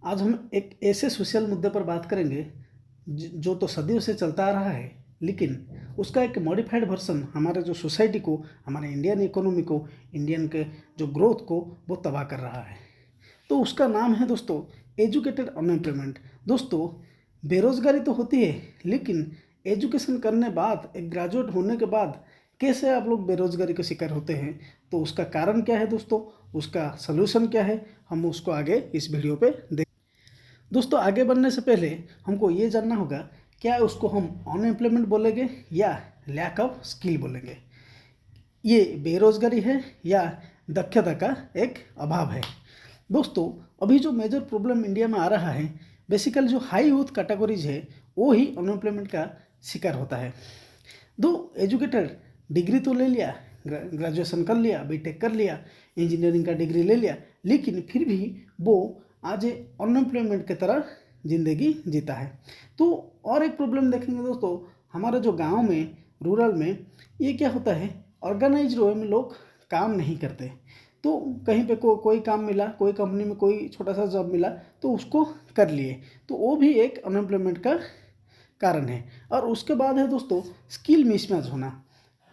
आज हम एक ऐसे सोशल मुद्दे पर बात करेंगे जो तो सदियों से चलता आ रहा है, लेकिन उसका एक मॉडिफाइड वर्जन हमारे जो सोसाइटी को, हमारे इंडियन इकोनॉमी को, इंडियन के जो ग्रोथ को वो तबाह कर रहा है। तो उसका नाम है दोस्तों एजुकेटेड अनएम्प्लॉयमेंट। दोस्तों, बेरोजगारी तो होती है, लेकिन एजुकेशन करने बाद, एक ग्रेजुएट होने के बाद कैसे आप लोग बेरोजगारी के शिकार होते हैं, तो उसका कारण क्या है दोस्तों, उसका सलूशन क्या है, हम उसको आगे इस वीडियो पे देख। दोस्तों, आगे बढ़ने से पहले हमको ये जानना होगा, क्या उसको हम अनएम्प्लॉयमेंट बोलेंगे या लैक ऑफ स्किल बोलेंगे। ये बेरोजगारी है या दक्षता का एक अभाव है। दोस्तों, अभी जो मेजर प्रॉब्लम इंडिया में आ रहा है, बेसिकली जो हाई यूथ कैटेगरीज है वो ही अनएम्प्लॉयमेंट का शिकार होता है। दो एजुकेटेड, डिग्री तो ले लिया, ग्रेजुएशन कर लिया, बीटेक कर लिया, इंजीनियरिंग का डिग्री ले लिया, लेकिन फिर भी वो आज अनएम्प्लॉयमेंट की तरह ज़िंदगी जीता है। तो और एक प्रॉब्लम देखेंगे दोस्तों, हमारे जो गांव में, रूरल में ये क्या होता है, ऑर्गेनाइज वे में लोग काम नहीं करते। तो कहीं पे कोई काम मिला, कोई कंपनी में कोई छोटा सा जॉब मिला तो उसको कर लिए, तो वो भी एक अनएम्प्लॉयमेंट का कारण है। और उसके बाद है दोस्तों स्किल मिसमैच होना।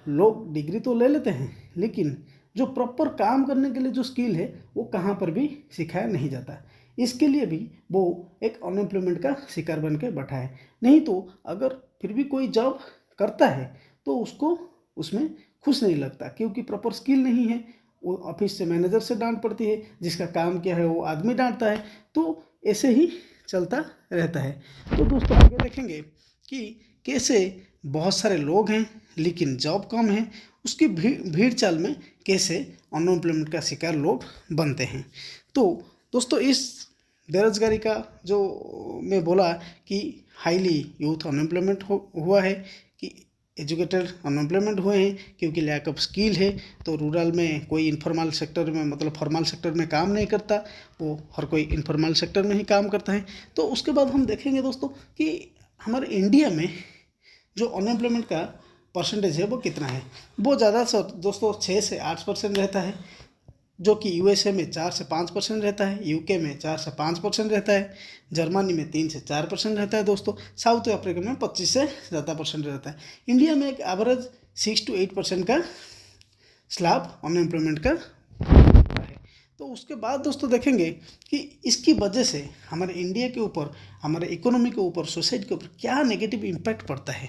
लोग डिग्री तो ले लेते हैं, लेकिन जो प्रॉपर काम करने के लिए जो स्किल है वो कहाँ पर भी सिखाया नहीं जाता। इसके लिए भी वो एक अनएम्प्लॉयमेंट का शिकार बन के बैठा है। नहीं तो अगर फिर भी कोई जॉब करता है तो उसको उसमें खुश नहीं लगता, क्योंकि प्रॉपर स्किल नहीं है। वो ऑफिस से, मैनेजर से डांट पड़ती है, जिसका काम क्या है वो आदमी डांटता है। तो ऐसे ही चलता रहता है। तो दोस्तों, आगे देखेंगे कि कैसे बहुत सारे लोग हैं लेकिन जॉब कम है, उसकी भीड़ चाल में कैसे अनएम्प्लॉयमेंट का शिकार लोग बनते हैं। तो दोस्तों, इस बेरोजगारी का जो मैं बोला कि हाईली यूथ अनएम्प्लॉयमेंट हुआ है, कि एजुकेटेड अनएम्प्लॉयमेंट हुए हैं क्योंकि लैक ऑफ स्किल है। तो रूरल में कोई इनफॉर्मल सेक्टर में, मतलब फॉर्मल सेक्टर में काम नहीं करता, वो हर कोई इनफॉर्मल सेक्टर में ही काम करता है। तो उसके बाद हम देखेंगे दोस्तों कि हमारे इंडिया में जो अनएम्प्लॉयमेंट का परसेंटेज है वो कितना है। वो ज़्यादा दोस्तों 6 से 8% रहता है, जो कि यूएसए में 4 से 5% रहता है, यूके में 4 से 5% रहता है, जर्मनी में 3 से 4% रहता है दोस्तों, साउथ अफ्रीका में 25 से ज़्यादा परसेंट रहता है। इंडिया में एक एवरेज 6 to 8% का स्लैब अनएम्प्लॉयमेंट का है। तो उसके बाद दोस्तों देखेंगे कि इसकी वजह से हमारे इंडिया के ऊपर, हमारे इकोनॉमी के ऊपर, सोसाइटी के ऊपर क्या नेगेटिव इम्पैक्ट पड़ता है।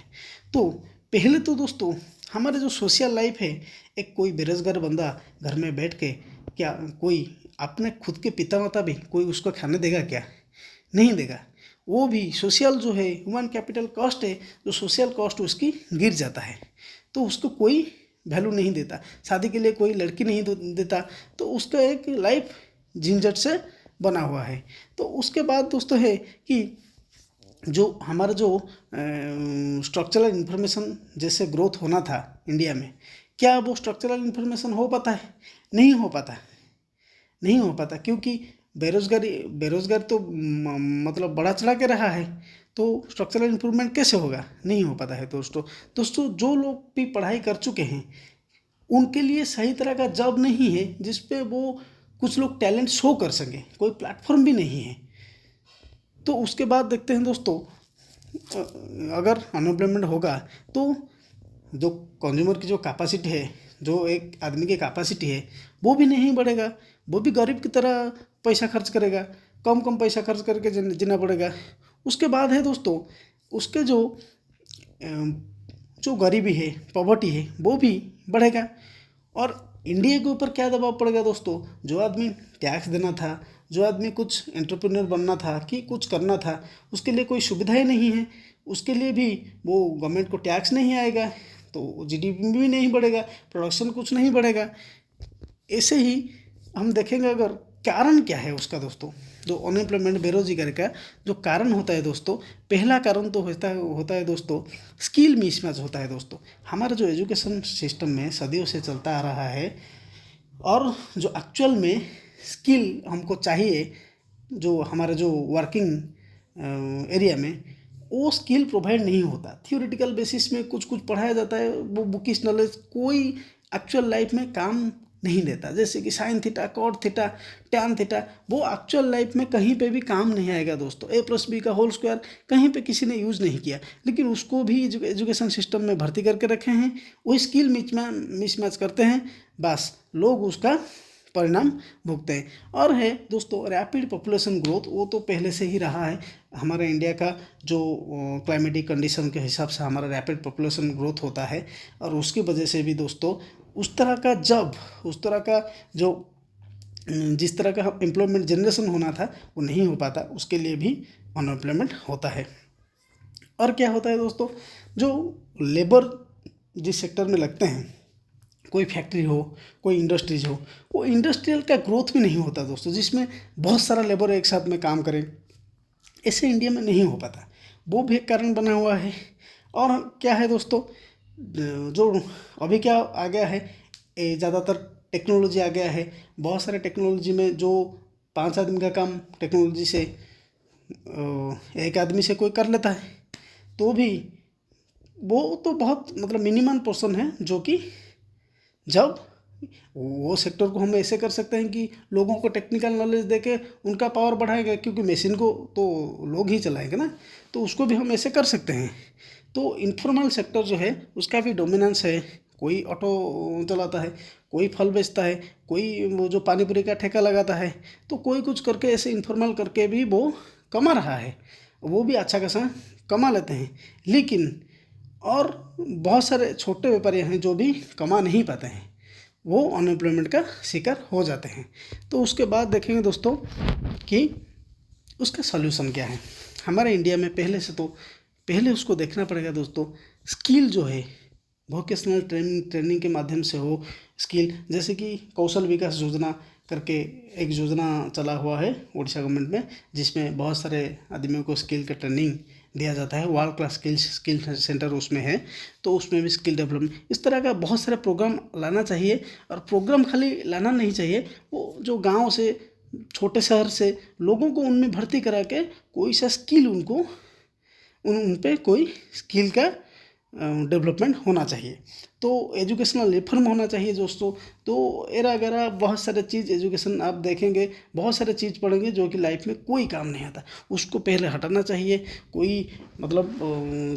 तो पहले तो दोस्तों हमारे जो सोशल लाइफ है, एक कोई बेरोजगार बंदा घर में बैठ के, क्या कोई अपने खुद के पिता माता भी कोई उसको खाने देगा क्या? नहीं देगा। वो भी सोशल जो है, ह्यूमन कैपिटल कॉस्ट है, जो सोशल कॉस्ट उसकी गिर जाता है, तो उसको कोई वैल्यू नहीं देता। शादी के लिए कोई लड़की नहीं देता, तो उसका एक लाइफ झंझट से बना हुआ है। तो उसके बाद दोस्तों है कि जो हमारा जो स्ट्रक्चरल इन्फॉर्मेशन जैसे ग्रोथ होना था इंडिया में, क्या वो स्ट्रक्चरल इन्फॉर्मेशन हो पाता है? नहीं हो पाता, नहीं हो पाता, क्योंकि बेरोजगार तो मतलब बड़ा चढ़ा के रहा है। तो स्ट्रक्चरल इम्प्रूवमेंट कैसे होगा? नहीं हो पाता है दोस्तों जो लोग भी पढ़ाई कर चुके हैं उनके लिए सही तरह का जॉब नहीं है जिस पे वो कुछ लोग टैलेंट शो कर सकें, कोई प्लेटफॉर्म भी नहीं है। तो उसके बाद देखते हैं दोस्तों, अगर अनएम्प्लॉयमेंट होगा तो जो कंज्यूमर की जो कैपेसिटी है, जो एक आदमी की कैपेसिटी है, वो भी नहीं बढ़ेगा। वो भी गरीब की तरह पैसा खर्च करेगा, कम कम पैसा खर्च करके जीना पड़ेगा। उसके बाद है दोस्तों, उसके जो गरीबी है, पॉवर्टी है, वो भी बढ़ेगा। और इंडिया के ऊपर क्या दबाव पड़ेगा दोस्तों? जो आदमी टैक्स देना था, जो आदमी कुछ एंटरप्रेन्योर बनना था कि कुछ करना था, उसके लिए कोई सुविधाएं नहीं है, उसके लिए भी वो गवर्नमेंट को टैक्स नहीं आएगा, तो जीडीपी भी नहीं बढ़ेगा, प्रोडक्शन कुछ नहीं बढ़ेगा। ऐसे ही हम देखेंगे अगर कारण क्या है उसका दोस्तों, जो अनएम्प्लॉयमेंट, बेरोजगारी का जो कारण होता है दोस्तों, पहला कारण तो होता है दोस्तों स्किल मिसमैच होता है दोस्तों। हमारा जो एजुकेशन सिस्टम में सदियों से चलता आ रहा है, और जो एक्चुअल में स्किल हमको चाहिए, जो हमारा जो वर्किंग एरिया में, वो स्किल प्रोवाइड नहीं होता। थियोरेटिकल बेसिस में कुछ कुछ पढ़ाया जाता है, वो बुकिश नॉलेज कोई एक्चुअल लाइफ में काम नहीं लेता, जैसे कि sine theta, cot theta, tan theta, वो एक्चुअल लाइफ में कहीं पे भी काम नहीं आएगा दोस्तों। A+B का होल स्क्वायर कहीं पे किसी ने यूज़ नहीं किया, लेकिन उसको भी एजुकेशन सिस्टम में भर्ती करके रखे हैं। वही स्किल मिसमैच करते हैं, बस लोग उसका परिणाम भुगते हैं। और है दोस्तों रैपिड पॉपुलेशन ग्रोथ, वो तो पहले से ही रहा है। हमारे इंडिया का जो क्लाइमेटिक कंडीशन के हिसाब से हमारा रैपिड पॉपुलेशन ग्रोथ होता है, और उसकी वजह से भी दोस्तों उस तरह का जो जिस तरह का एम्प्लॉयमेंट जनरेशन होना था वो नहीं हो पाता, उसके लिए भी अनएम्प्लॉयमेंट होता है। और क्या होता है दोस्तों, जो लेबर जिस सेक्टर में लगते हैं, कोई फैक्ट्री हो, कोई इंडस्ट्रीज हो, वो इंडस्ट्रियल का ग्रोथ भी नहीं होता दोस्तों, जिसमें बहुत सारा लेबर एक साथ में काम करे, ऐसे इंडिया में नहीं हो पाता। वो भी एक कारण बना हुआ है। और क्या है दोस्तों, जो अभी क्या आ गया है, ज़्यादातर टेक्नोलॉजी आ गया है। बहुत सारे टेक्नोलॉजी में जो 5 आदमी का काम टेक्नोलॉजी से एक आदमी से कोई कर लेता है, तो भी वो तो बहुत मतलब मिनिमम पोर्शन है, जो कि जब वो सेक्टर को हम ऐसे कर सकते हैं कि लोगों को टेक्निकल नॉलेज देके उनका पावर बढ़ाएगा, क्योंकि मशीन को तो लोग ही चलाएंगे ना, तो उसको भी हम ऐसे कर सकते हैं। तो इनफॉर्मल सेक्टर जो है उसका भी डोमिनेंस है। कोई ऑटो चलाता है, कोई फल बेचता है, कोई वो जो पानी पूरी का ठेका लगाता है, तो कोई कुछ करके ऐसे इनफॉर्मल करके भी वो कमा रहा है, वो भी अच्छा खासा कमा लेते हैं। लेकिन और बहुत सारे छोटे व्यापारी हैं जो भी कमा नहीं पाते हैं, वो अनएम्प्लॉयमेंट का शिकार हो जाते हैं। तो उसके बाद देखेंगे दोस्तों कि उसका सॉल्यूशन क्या है। हमारे इंडिया में पहले उसको देखना पड़ेगा दोस्तों, स्किल जो है वोकेशनल ट्रेनिंग के माध्यम से हो। स्किल जैसे कि कौशल विकास योजना करके एक योजना चला हुआ है उड़ीसा गवर्नमेंट में, जिसमें बहुत सारे आदमियों को स्किल का ट्रेनिंग दिया जाता है। वर्ल्ड क्लास स्किल सेंटर उसमें है, तो उसमें भी स्किल डेवलपमेंट, इस तरह का बहुत सारे प्रोग्राम लाना चाहिए। और प्रोग्राम खाली लाना नहीं चाहिए, वो जो गांव से छोटे शहर से लोगों को उनमें भर्ती करा के कोई सा स्किल उनको उन पे कोई स्किल का डेवलपमेंट होना चाहिए। तो एजुकेशनल रिफॉर्म होना चाहिए दोस्तों। तो एरा वगैरह बहुत सारे चीज़ एजुकेशन आप देखेंगे, बहुत सारे चीज़ पढ़ेंगे जो कि लाइफ में कोई काम नहीं आता, उसको पहले हटाना चाहिए। कोई मतलब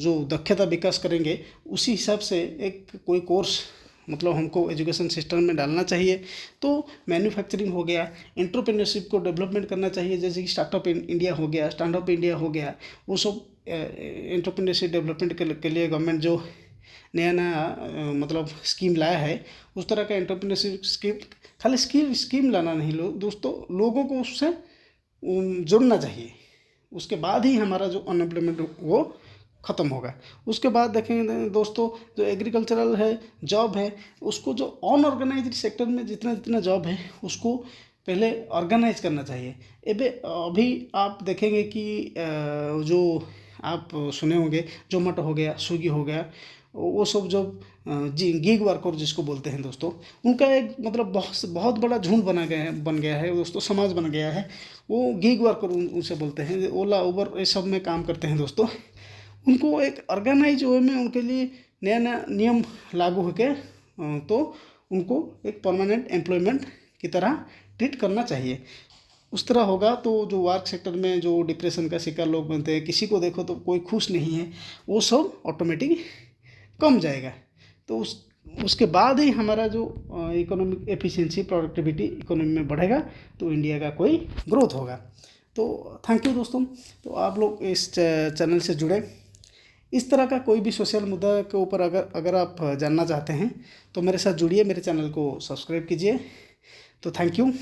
जो दक्षता विकास करेंगे उसी हिसाब से एक कोई कोर्स मतलब हमको एजुकेशन सिस्टम में डालना चाहिए। तो मैन्युफैक्चरिंग हो गया, एंटरप्रेन्योरशिप को डेवलपमेंट करना चाहिए, जैसे कि स्टार्टअप इंडिया हो गया, स्टैंड अप इंडिया हो गया, वो सब एंटरप्रेन्योरशिप डेवलपमेंट के लिए गवर्नमेंट जो नया मतलब स्कीम लाया है, उस तरह का एंटरप्रेन्योरशिप स्कीम, खाली स्कीम लाना नहीं दोस्तों, लोगों को उससे जुड़ना चाहिए। उसके बाद ही हमारा जो अनएम्प्लॉयमेंट वो ख़त्म होगा। उसके बाद देखेंगे दोस्तों, जो एग्रीकल्चरल है जॉब है, उसको जो अनऑर्गेनाइज्ड सेक्टर में जितना जॉब है उसको पहले ऑर्गेनाइज करना चाहिए। अभी आप देखेंगे कि जो आप सुने होंगे जोमेटो हो गया, स्विगी हो गया, वो सब जो गिग वर्कर जिसको बोलते हैं दोस्तों, उनका एक मतलब बहुत बड़ा झुंड बन गया है दोस्तों, समाज बन गया है। वो गिग वर्कर उनसे बोलते हैं, ओला उबर ये सब में काम करते हैं दोस्तों। उनको एक ऑर्गेनाइज वे में उनके लिए नया नया नियम लागू होकर तो उनको एक परमानेंट एम्प्लॉयमेंट की तरह ट्रीट करना चाहिए। उस तरह होगा तो जो वर्क सेक्टर में जो डिप्रेशन का शिकार लोग बनते हैं, किसी को देखो तो कोई खुश नहीं है, वो सब ऑटोमेटिक कम जाएगा। तो उसके बाद ही हमारा जो इकोनॉमिक एफिशिएंसी प्रोडक्टिविटी इकोनॉमी में बढ़ेगा, तो इंडिया का कोई ग्रोथ होगा। तो थैंक यू दोस्तों। तो आप लोग इस चैनल से जुड़े, इस तरह का कोई भी सोशल मुद्दा के ऊपर अगर आप जानना चाहते हैं तो मेरे साथ जुड़िए, मेरे चैनल को सब्सक्राइब कीजिए। तो थैंक यू।